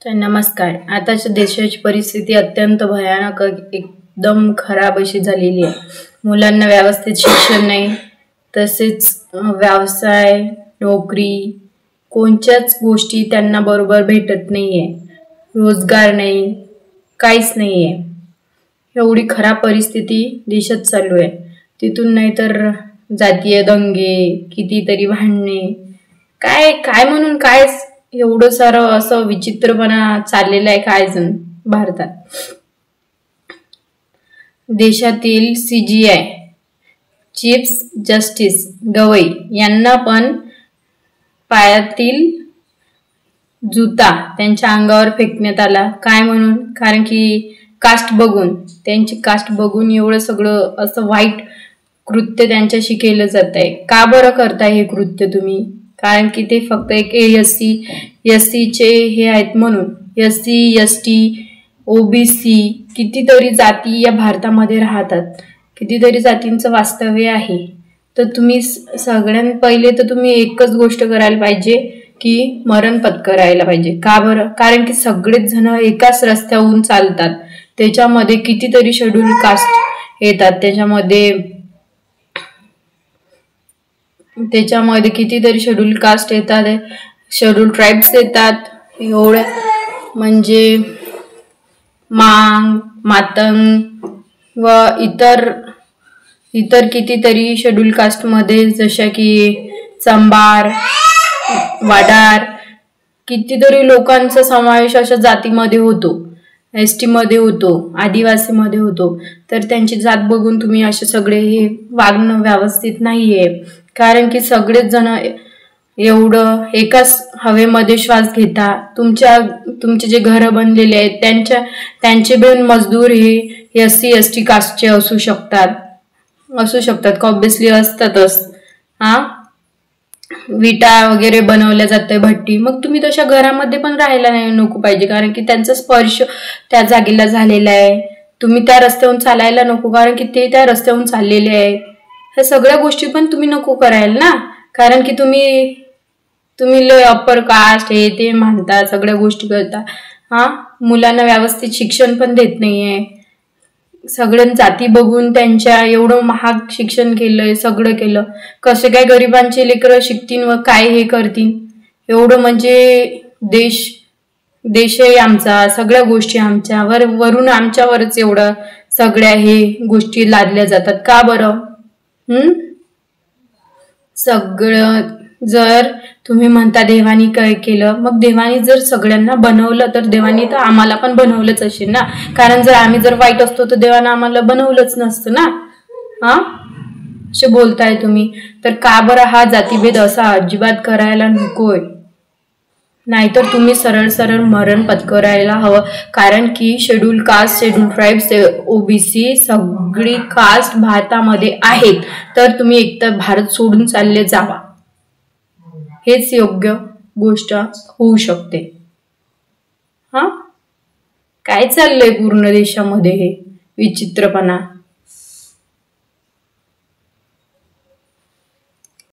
तर नमस्कार. आताच्या देशाची परिस्थिती अत्यंत भयानक एकदम खराब अशी झालेली आहे. मुलांना व्यवस्थित शिक्षण नाही, तसेच व्यवसाय, नोकरी कोणत्याच गोष्टी त्यांना बरोबर भेटत नाहीये. रोजगार नाही, काहीच नाहीये. एवढी खराब परिस्थिती देशात चालू आहे. तिथून नाही तर जातीय दंगे, कितीतरी भांडणे, काय काय म्हणून काय एवढं सारं असं विचित्रपणा चाललेला आहे काय जण भारतात. देशातील CGI चीफ जस्टिस गवई यांना पण पायातील जुता त्यांच्या अंगावर फेकण्यात आला. काय म्हणून? कारण की कास्ट बघून, त्यांची कास्ट बघून एवढं सगळं असं वाईट कृत्य त्यांच्याशी केलं जात आहे. का बरं करताय हे कृत्य तुम्ही? कारण की ते फक्त एक SC चे हे आहेत म्हणून. SC ST OBC कितीतरी जाती या भारतामध्ये राहतात, कितीतरी जातींचं वास्तव्य आहे. तर तुम्ही सगळ्यात पहिले तर तुम्ही एकच गोष्ट करायला पाहिजे की मरण पत्करायला पाहिजे. का बरं? कारण की सगळेच जण एकाच रस्त्यावरून चालतात. त्याच्यामध्ये कितीतरी शेड्यूल कास्ट येतात, त्याच्यामध्ये कितीतरी शेड्यूल कास्ट येतात, शेड्यूल ट्राईब्स येतात. एवढे म्हणजे मांग, मातंग व इतर कितीतरी शेड्यूल कास्टमध्ये जशा की चंबार, वाडार, कितीतरी लोकांचा समावेश अशा जातीमध्ये होतो. ST मध्ये होतो, आदिवासीमध्ये होतो. तर त्यांची जात बघून तुम्ही असे सगळे हे वागणं व्यवस्थित नाहीये. कारण की सगळेच जण एवढं एकाच हवेमध्ये श्वास घेता. तुमचे जे घर बनलेले आहेत त्यांचे पण मजदूर हे SC ST कास्टचे असू शकतात ऑब्विसली असतातच. विटा वगैरे बनवल्या जाते, भट्टी. मग तुम्ही तशा घरामध्ये पण राहायला नाही नको पाहिजे, कारण की त्यांचा स्पर्श त्या जागेला झालेला आहे. तुम्ही त्या रस्त्यावरून चालायला नको, कारण की ते त्या रस्त्यावरून चाललेले आहेत. ह्या सगळ्या गोष्टी पण तुम्ही नको करायला ना, कारण की तुम्ही लय अप्पर कास्ट हे ते म्हणता, सगळ्या गोष्टी करता. मुलांना व्यवस्थित शिक्षण पण देत नाहीये. सगळ्या जाती बघून त्यांच्या एवढं महाग शिक्षण केलंय, सगळं केलं. कसे काय गरिबांचे लेकरं शिकतील व काय हे करतील? एवढं म्हणजे देशही आमचा, सगळ्या गोष्टी आमच्या वरून आमच्यावरच एवढं सगळ्या हे गोष्टी लादल्या जातात. का बरं? सगळं जर तुम्ही म्हणता देवानी काय केलं, मग देवानी जर सगळ्यांना बनवलं तर देवानी तर आम्हाला पण बनवलंच असेल ना. कारण जर आम्ही जर वाईट असतो तर देवानं आम्हाला बनवलंच नसतं ना. असे बोलताय तुम्ही. तर का बरं हा जातीभेद असा अजिबात करायला नकोय. नाहीतर तुम्ही सरळ सरळ मरण पत्करायला हवं. कारण की schedule caste, schedule tribes, OBC सगळी कास्ट भारतामध्ये आहेत. तर तुम्ही एकतर भारत सोडून चालले जावा, हेच योग्य गोष्ट होऊ शकते. काय चाललंय पूर्ण देशामध्ये हे विचित्रपणा?